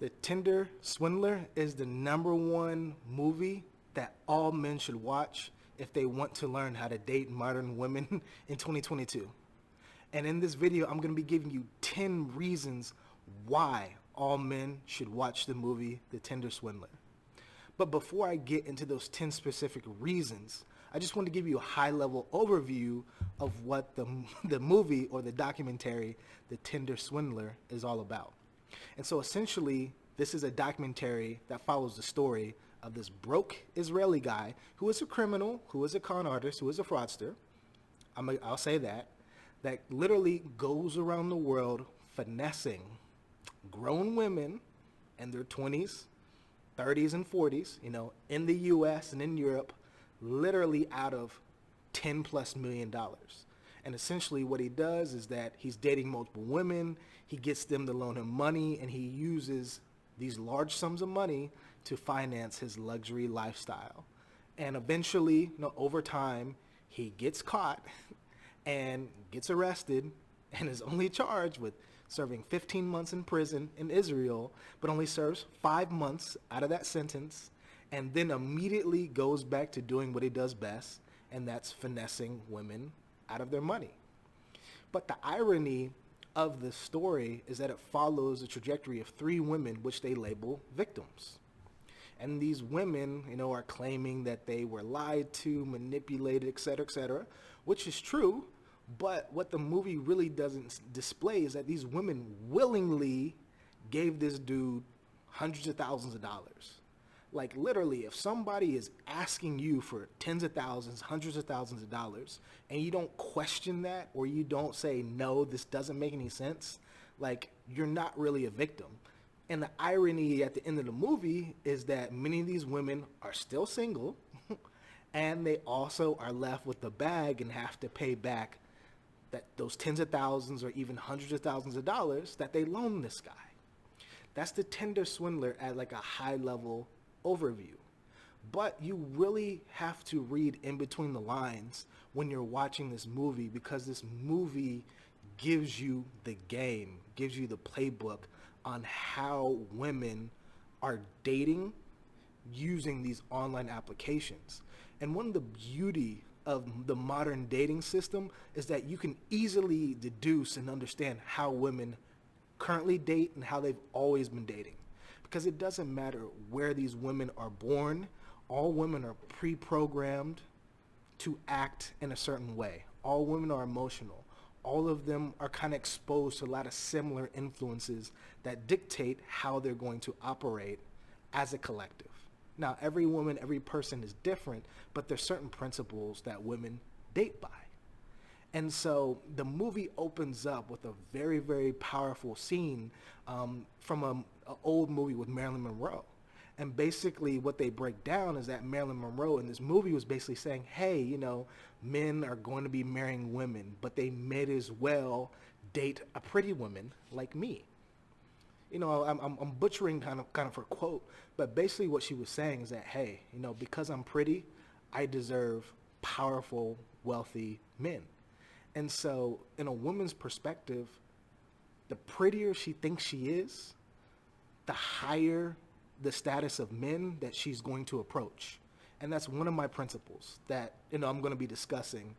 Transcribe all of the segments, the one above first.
The Tinder Swindler is the number one movie that all men should watch if they want to learn how to date modern women in 2022. And in this video, I'm going to be giving you 10 reasons why all men should watch the movie The Tinder Swindler. But before I get into those 10 specific reasons, I just want to give you a high-level overview of what the movie or the documentary The Tinder Swindler is all about. And so essentially, this is a documentary that follows the story of this broke Israeli guy who is a criminal, who is a con artist, who is a fraudster. I'll say that literally goes around the world finessing grown women in their 20s, 30s, and 40s, in the US and in Europe, literally out of $10+ million. And essentially what he does is that he's dating multiple women, he gets them to loan him money, and he uses these large sums of money to finance his luxury lifestyle. And eventually, over time, he gets caught and gets arrested and is only charged with serving 15 months in prison in Israel, but only serves 5 months out of that sentence, and then immediately goes back to doing what he does best, and that's finessing women out of their money. But the irony of the story is that it follows the trajectory of 3 women which they label victims. And these women, are claiming that they were lied to, manipulated, etc., which is true. But what the movie really doesn't display is that these women willingly gave this dude hundreds of thousands of dollars. Like literally, if somebody is asking you for tens of thousands, hundreds of thousands of dollars, and you don't question that, or you don't say, no, this doesn't make any sense, like you're not really a victim. And the irony at the end of the movie is that many of these women are still single, and they also are left with the bag and have to pay back those tens of thousands or even hundreds of thousands of dollars that they loaned this guy. That's the Tinder Swindler at like a high level overview. But you really have to read in between the lines when you're watching this movie, because this movie gives you the game, gives you the playbook on how women are dating using these online applications. And one of the beauty of the modern dating system is that you can easily deduce and understand how women currently date and how they've always been dating. Because it doesn't matter where these women are born, all women are pre-programmed to act in a certain way. All women are emotional. All of them are kind of exposed to a lot of similar influences that dictate how they're going to operate as a collective. Now, every woman, every person is different, but there's certain principles that women date by. And so the movie opens up with a very, very powerful scene from an old movie with Marilyn Monroe. And basically what they break down is that Marilyn Monroe in this movie was basically saying, hey, men are going to be marrying women, but they may as well date a pretty woman like me. I'm butchering kind of her quote, but basically what she was saying is that, hey, because I'm pretty, I deserve powerful, wealthy men. And so in a woman's perspective, the prettier she thinks she is, the higher the status of men that she's going to approach. And that's one of my principles that, I'm going to be discussing,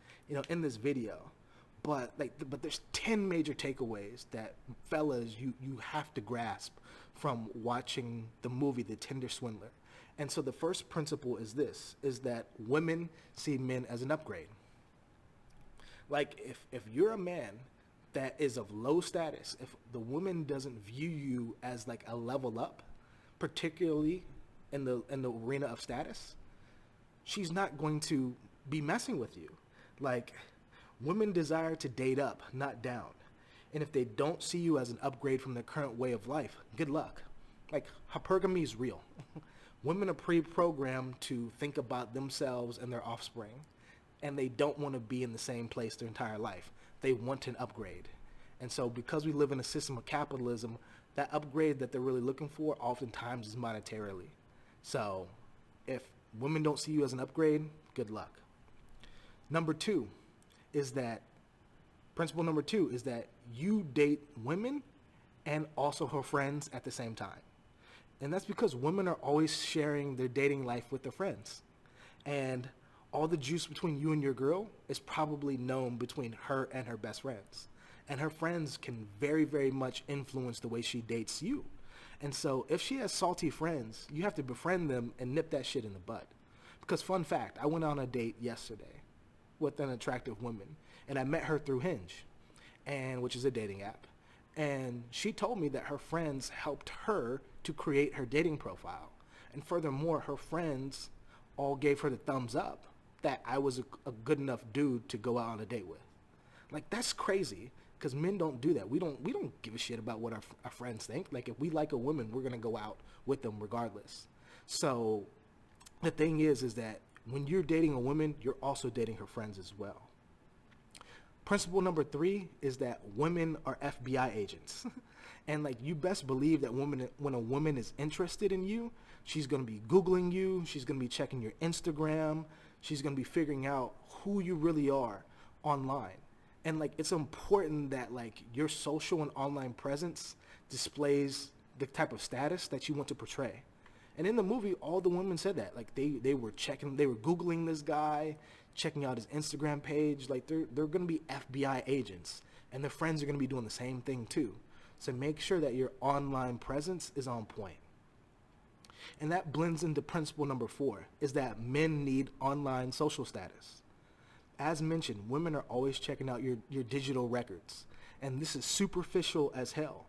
in this video. But there's 10 major takeaways that fellas you have to grasp from watching the movie The Tinder Swindler. And so the first principle is this, is that women see men as an upgrade. Like if you're a man that is of low status, if the woman doesn't view you as like a level up, particularly in the arena of status, she's not going to be messing with you. Like, women desire to date up, not down. And if they don't see you as an upgrade from their current way of life, good luck. Like, hypergamy is real. Women are pre-programmed to think about themselves and their offspring, and they don't want to be in the same place their entire life. They want an upgrade. And so because we live in a system of capitalism, that upgrade that they're really looking for oftentimes is monetarily. So if women don't see you as an upgrade, good luck. Principle number two is that you date women and also her friends at the same time. And that's because women are always sharing their dating life with their friends. And all the juice between you and your girl is probably known between her and her best friends. And her friends can very, very much influence the way she dates you. And so if she has salty friends, you have to befriend them and nip that shit in the bud. Because fun fact, I went on a date yesterday with an attractive woman, and I met her through Hinge, and which is a dating app. And she told me that her friends helped her to create her dating profile. And furthermore, her friends all gave her the thumbs up that I was a good enough dude to go out on a date with. Like, that's crazy, because men don't do that. We don't give a shit about what our friends think. Like, if we like a woman, we're gonna go out with them regardless. So the thing is that when you're dating a woman, you're also dating her friends as well. Principle number 3 is that women are FBI agents. And like, you best believe that when a woman is interested in you, she's going to be Googling you, she's going to be checking your Instagram, she's going to be figuring out who you really are online. And like, it's important that like your social and online presence displays the type of status that you want to portray. And in the movie, all the women said that. Like, they were Googling this guy, checking out his Instagram page. Like, they're going to be FBI agents. And their friends are going to be doing the same thing too. So make sure that your online presence is on point. And that blends into principle number 4, is that men need online social status. As mentioned, women are always checking out your digital records. And this is superficial as hell.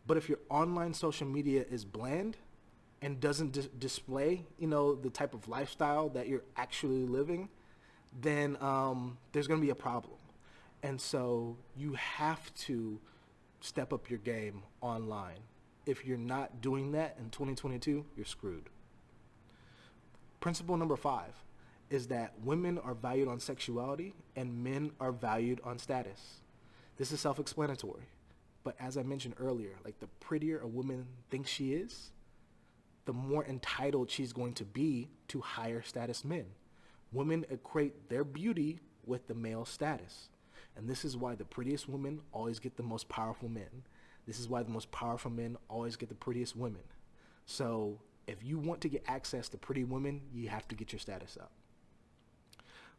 But if your online social media is bland and doesn't display, the type of lifestyle that you're actually living, then there's going to be a problem. And so you have to step up your game online. If you're not doing that in 2022, you're screwed. Principle number 5 is that women are valued on sexuality and men are valued on status. This is self-explanatory. But as I mentioned earlier, like, the prettier a woman thinks she is, the more entitled she's going to be to higher status men. Women equate their beauty with the male status. And this is why the prettiest women always get the most powerful men. This is why the most powerful men always get the prettiest women. So if you want to get access to pretty women, you have to get your status up.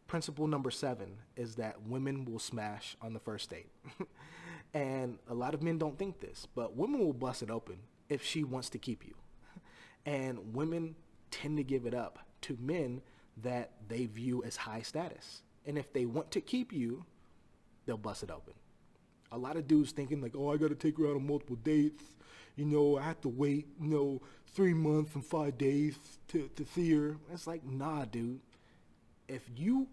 Principle number 7 is that women will smash on the first date. And a lot of men don't think this, but women will bust it open if she wants to keep you. And women tend to give it up to men that they view as high status. And if they want to keep you, they'll bust it open. A lot of dudes thinking like, oh, I got to take her out on multiple dates. I have to wait, 3 months and 5 days to see her. It's like, nah, dude. If you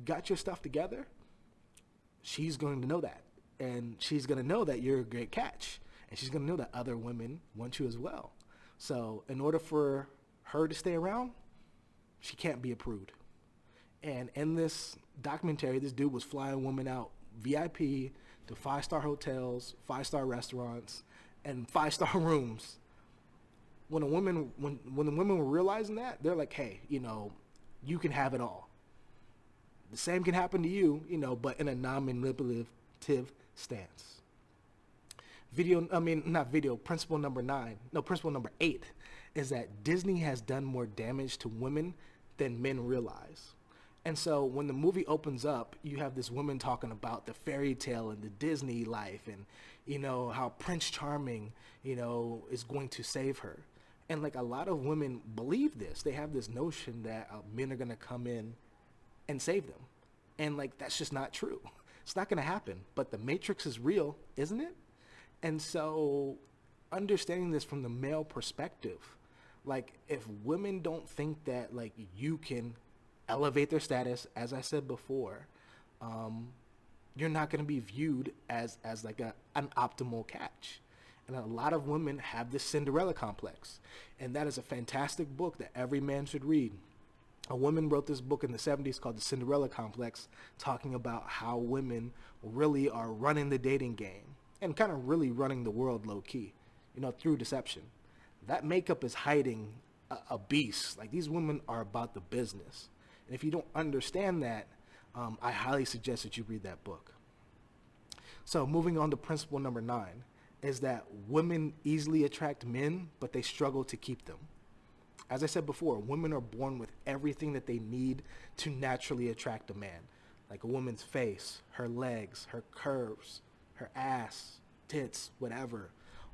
got your stuff together, she's going to know that. And she's going to know that you're a great catch. And she's going to know that other women want you as well. So in order for her to stay around, she can't be a prude. And in this documentary, this dude was flying women out VIP to 5-star hotels, 5-star restaurants, and 5-star rooms. When the women were realizing that, they're like, hey, you can have it all. The same can happen to you, but in a non-manipulative stance. Principle number 8 is that Disney has done more damage to women than men realize. And so when the movie opens up, you have this woman talking about the fairy tale and the Disney life and, how Prince Charming, is going to save her. And like, a lot of women believe this. They have this notion that men are going to come in and save them. And like, that's just not true. It's not going to happen. But the Matrix is real, isn't it? And so understanding this from the male perspective, like, if women don't think that like you can elevate their status, as I said before, you're not going to be viewed as like an optimal catch. And a lot of women have this Cinderella complex. And that is a fantastic book that every man should read. A woman wrote this book in the 70s called The Cinderella Complex, talking about how women really are running the dating game and kind of really running the world low key, through deception. That makeup is hiding a beast. Like, these women are about the business. And if you don't understand that, I highly suggest that you read that book. So moving on to principle number 9 is that women easily attract men, but they struggle to keep them. As I said before, women are born with everything that they need to naturally attract a man. Like a woman's face, her legs, her curves, her ass, tits, whatever.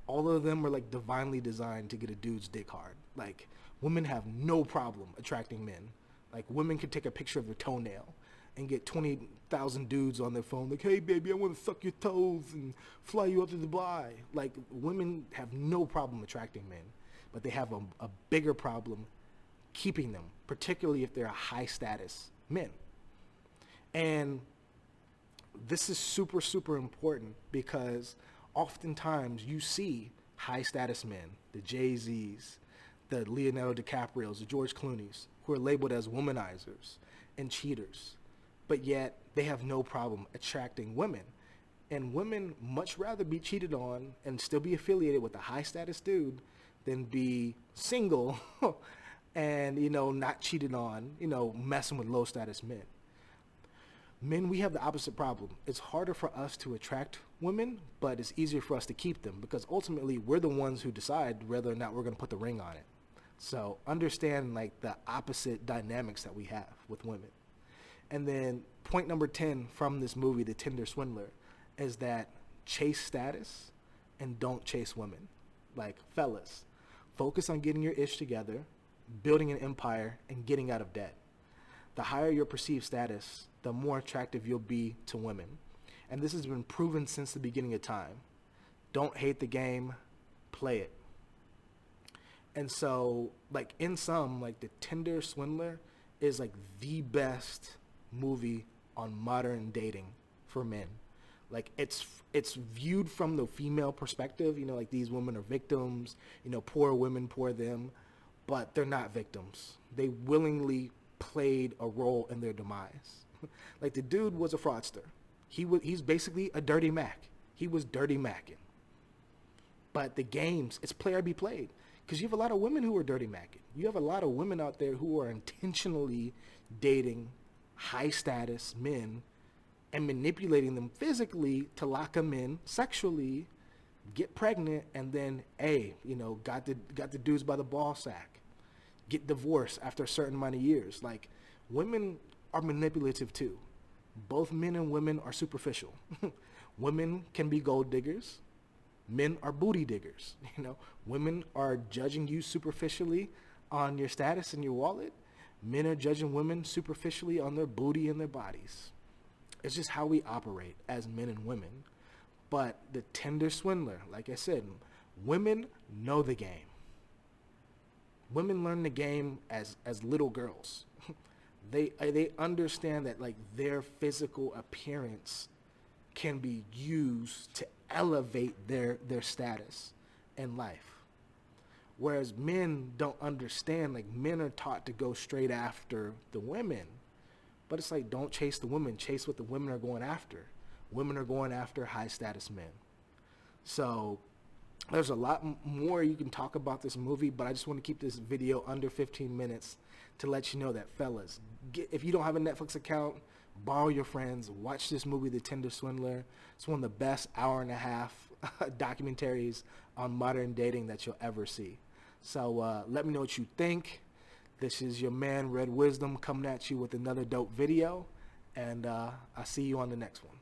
All of them are like divinely designed to get a dude's dick hard. Like women have no problem attracting men. Like women can take a picture of their toenail and get 20,000 dudes on their phone like, hey baby, I want to suck your toes and fly you out to Dubai. Like women have no problem attracting men, but they have a bigger problem keeping them, particularly if they're a high status men. And this is super, super important because oftentimes you see high status men, the Jay-Z's, the Leonardo DiCaprios, the George Clooney's, who are labeled as womanizers and cheaters, but yet they have no problem attracting women. And women much rather be cheated on and still be affiliated with a high status dude than be single and, not cheated on, messing with low status men. Men, we have the opposite problem. It's harder for us to attract women, but it's easier for us to keep them because ultimately we're the ones who decide whether or not we're going to put the ring on it. So understand like the opposite dynamics that we have with women. And then point number 10 from this movie, The Tinder Swindler, is that chase status and don't chase women. Like fellas, focus on getting your ish together, building an empire, and getting out of debt. The higher your perceived status, the more attractive you'll be to women. And this has been proven since the beginning of time. Don't hate the game, play it. And so, like in sum, like The Tinder Swindler is like the best movie on modern dating for men. Like it's viewed from the female perspective, like these women are victims, poor women, poor them, but they're not victims. They willingly played a role in their demise. Like the dude was a fraudster. He's basically a dirty Mac. He was dirty Macking. But the games, it's play or be played. Because you have a lot of women who are dirty Macking. You have a lot of women out there who are intentionally dating high status men and manipulating them physically to lock them in sexually, get pregnant, and then, got the dudes by the ball sack. Get divorced after a certain amount of years. Like, women are manipulative too. Both men and women are superficial. Women can be gold diggers. Men are booty diggers. Women are judging you superficially on your status and your wallet. Men are judging women superficially on their booty and their bodies. It's just how we operate as men and women. But the Tinder Swindler, like I said, women know the game. Women learn the game as little girls. They understand that like their physical appearance can be used to elevate their status in life. Whereas men don't understand, like men are taught to go straight after the women. But it's like, don't chase the women, chase what the women are going after. Women are going after high status men. So there's a lot more you can talk about this movie, but I just want to keep this video under 15 minutes to let you know that, fellas, if you don't have a Netflix account, borrow your friends, watch this movie, The Tinder Swindler. It's one of the best hour-and-a-half documentaries on modern dating that you'll ever see. So let me know what you think. This is your man, Red Wisdom, coming at you with another dope video, and I'll see you on the next one.